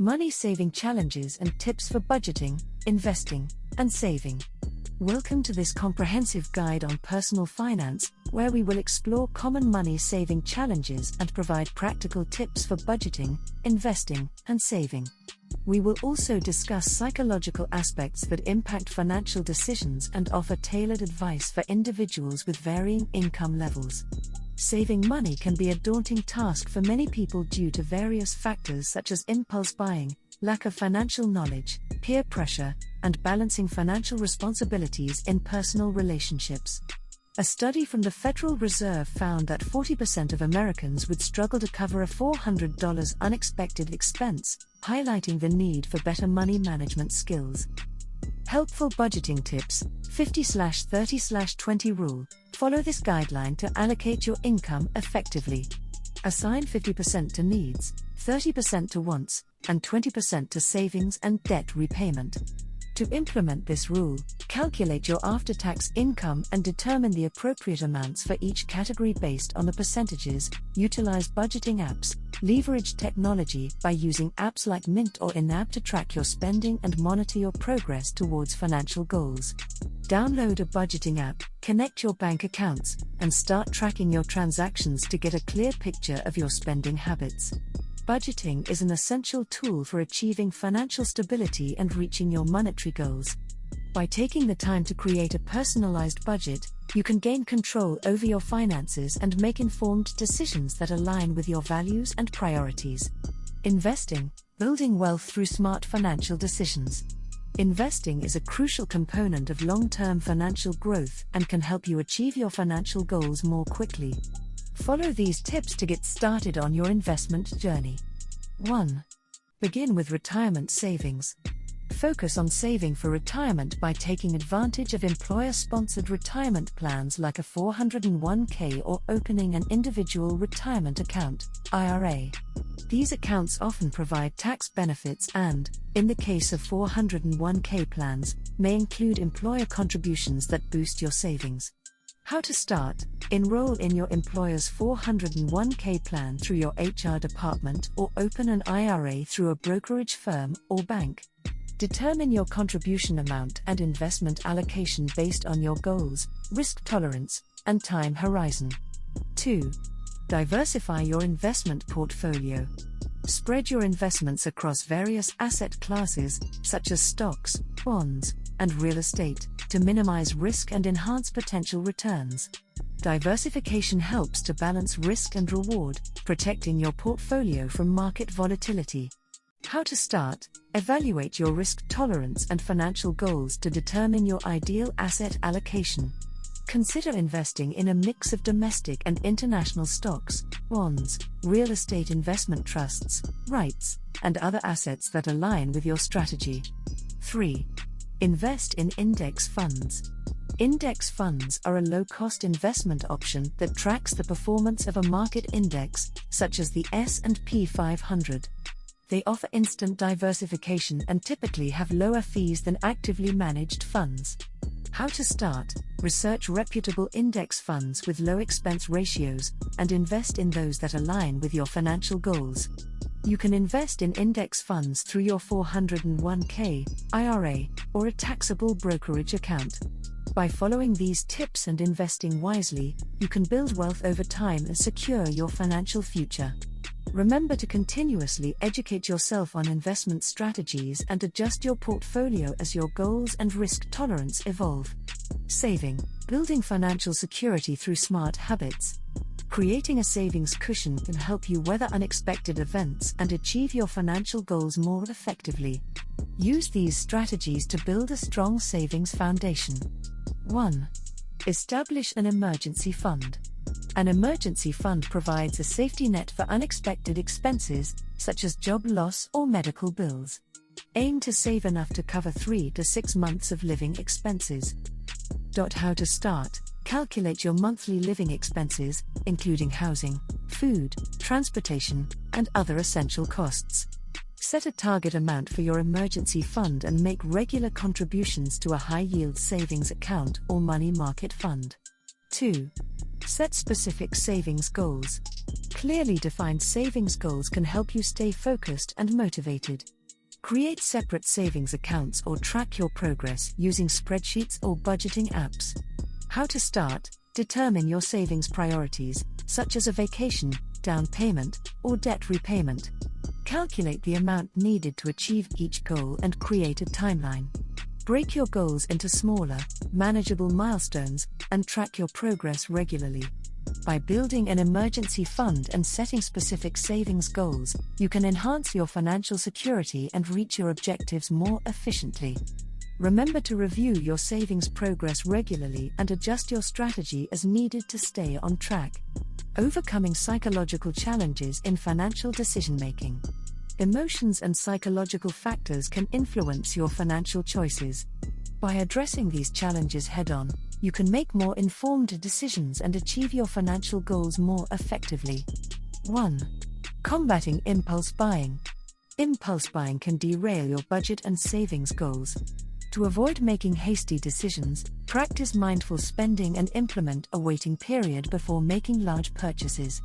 money-saving challenges and tips for budgeting, investing, and saving. Welcome to this comprehensive guide on personal finance, where we will explore common money-saving challenges and provide practical tips for budgeting, investing, and saving. We will also discuss psychological aspects that impact financial decisions and offer tailored advice for individuals with varying income levels. Saving money can be a daunting task for many people due to various factors such as impulse buying, lack of financial knowledge, peer pressure, and balancing financial responsibilities in personal relationships. A study from the Federal Reserve found that 40% of Americans would struggle to cover a $400 unexpected expense, highlighting the need for better money management skills. Helpful budgeting tips: 50/30/20 rule. Follow this guideline to allocate your income effectively. Assign 50% to needs, 30% to wants, and 20% to savings and debt repayment. To implement this rule, calculate your after-tax income and determine the appropriate amounts for each category based on the percentages. Utilize budgeting apps. Leverage technology by using apps like Mint or in-app to track your spending and monitor your progress towards financial goals. Download a budgeting app, connect your bank accounts, and start tracking your transactions to get a clear picture of your spending habits. Budgeting is an essential tool for achieving financial stability and reaching your monetary goals. By taking the time to create a personalized budget, you can gain control over your finances and make informed decisions that align with your values and priorities. Investing, building wealth through smart financial decisions. Investing is a crucial component of long-term financial growth and can help you achieve your financial goals more quickly. Follow these tips to get started on your investment journey. 1. Begin with retirement savings. Focus on saving for retirement by taking advantage of employer-sponsored retirement plans like a 401k or opening an individual retirement account, IRA. These accounts often provide tax benefits and, in the case of 401k plans, may include employer contributions that boost your savings. How to start: enroll in your employer's 401k plan through your HR department or open an IRA through a brokerage firm or bank. Determine your contribution amount and investment allocation based on your goals, risk tolerance, and time horizon. 2. Diversify your investment portfolio. Spread your investments across various asset classes, such as stocks, bonds, and real estate, to minimize risk and enhance potential returns. Diversification helps to balance risk and reward, protecting your portfolio from market volatility. How to start: evaluate your risk tolerance and financial goals to determine your ideal asset allocation. Consider investing in a mix of domestic and international stocks, bonds, real estate investment trusts, REITs, and other assets that align with your strategy. 3. Invest in index funds. Index funds are a low-cost investment option that tracks the performance of a market index, such as the S&P 500. They offer instant diversification and typically have lower fees than actively managed funds. How to start: research reputable index funds with low expense ratios, and invest in those that align with your financial goals. You can invest in index funds through your 401k, IRA, or a taxable brokerage account. By following these tips and investing wisely, you can build wealth over time and secure your financial future. Remember to continuously educate yourself on investment strategies and adjust your portfolio as your goals and risk tolerance evolve. Saving, building financial security through smart habits. Creating a savings cushion can help you weather unexpected events and achieve your financial goals more effectively. Use these strategies to build a strong savings foundation. 1. Establish an emergency fund. An emergency fund provides a safety net for unexpected expenses, such as job loss or medical bills. Aim to save enough to cover 3 to 6 months of living expenses. How to start: calculate your monthly living expenses, including housing, food, transportation, and other essential costs. Set a target amount for your emergency fund and make regular contributions to a high-yield savings account or money market fund. 2. Set specific savings goals. Clearly defined savings goals can help you stay focused and motivated. Create separate savings accounts or track your progress using spreadsheets or budgeting apps. How to start? Determine your savings priorities, such as a vacation, down payment, or debt repayment. Calculate the amount needed to achieve each goal and create a timeline. Break your goals into smaller, manageable milestones, and track your progress regularly. By building an emergency fund and setting specific savings goals, you can enhance your financial security and reach your objectives more efficiently. Remember to review your savings progress regularly and adjust your strategy as needed to stay on track. Overcoming psychological challenges in financial decision-making. Emotions and psychological factors can influence your financial choices. By addressing these challenges head-on, you can make more informed decisions and achieve your financial goals more effectively. 1. Combating impulse buying. Impulse buying can derail your budget and savings goals. To avoid making hasty decisions, practice mindful spending and implement a waiting period before making large purchases.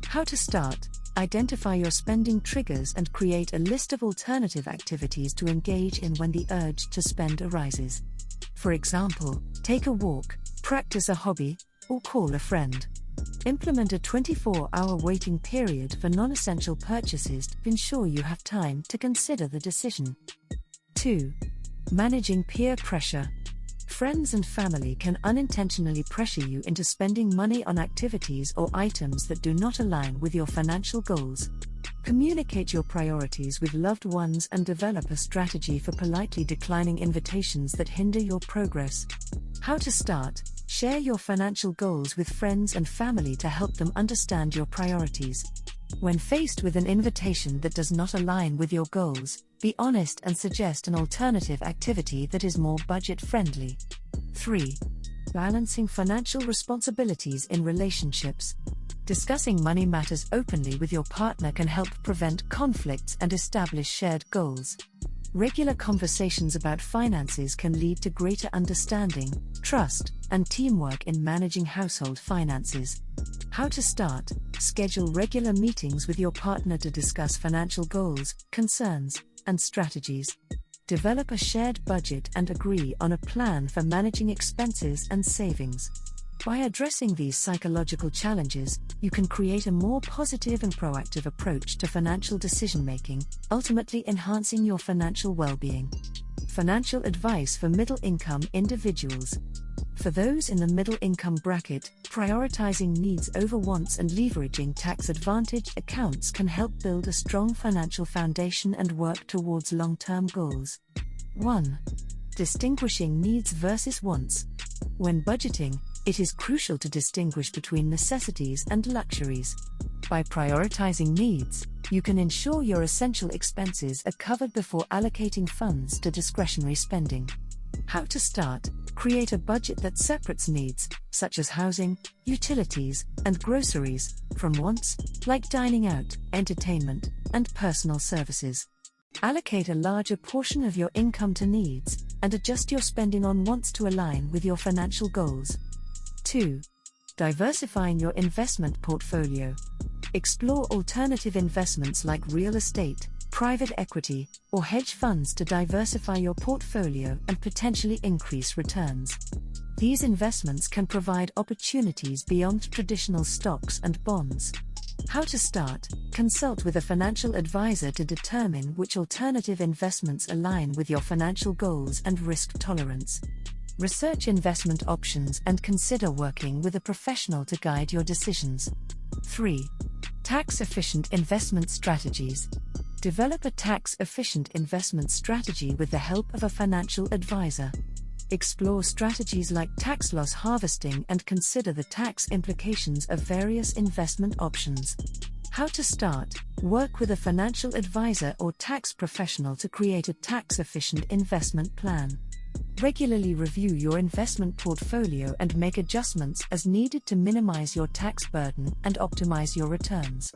How to start? Identify your spending triggers and create a list of alternative activities to engage in when the urge to spend arises. For example, take a walk, practice a hobby, or call a friend. Implement a 24-hour waiting period for non-essential purchases to ensure you have time to consider the decision. 2. Managing peer pressure. Friends and family can unintentionally pressure you into spending money on activities or items that do not align with your financial goals. Communicate your priorities with loved ones and develop a strategy for politely declining invitations that hinder your progress. How to start? Share your financial goals with friends and family to help them understand your priorities. When faced with an invitation that does not align with your goals, be honest and suggest an alternative activity that is more budget-friendly. 3. Balancing financial responsibilities in relationships. Discussing money matters openly with your partner can help prevent conflicts and establish shared goals. Regular conversations about finances can lead to greater understanding, trust, and teamwork in managing household finances. How to start? Schedule regular meetings with your partner to discuss financial goals, concerns, and strategies. Develop a shared budget and agree on a plan for managing expenses and savings. By addressing these psychological challenges, you can create a more positive and proactive approach to financial decision-making, ultimately enhancing your financial well-being. Financial advice for middle-income individuals. For those in the middle-income bracket, prioritizing needs over wants and leveraging tax-advantaged accounts can help build a strong financial foundation and work towards long-term goals. 1. Distinguishing needs versus wants. When budgeting, it is crucial to distinguish between necessities and luxuries. By prioritizing needs, you can ensure your essential expenses are covered before allocating funds to discretionary spending. How to start? Create a budget that separates needs, such as housing, utilities, and groceries, from wants, like dining out, entertainment, and personal services. Allocate a larger portion of your income to needs, and adjust your spending on wants to align with your financial goals. 2. Diversifying your investment portfolio. Explore alternative investments like real estate, private equity, or hedge funds to diversify your portfolio and potentially increase returns. These investments can provide opportunities beyond traditional stocks and bonds. How to start? Consult with a financial advisor to determine which alternative investments align with your financial goals and risk tolerance. Research investment options and consider working with a professional to guide your decisions. 3. Tax-efficient investment strategies. Develop a tax-efficient investment strategy with the help of a financial advisor. Explore strategies like tax loss harvesting and consider the tax implications of various investment options. How to start? Work with a financial advisor or tax professional to create a tax-efficient investment plan. Regularly review your investment portfolio and make adjustments as needed to minimize your tax burden and optimize your returns.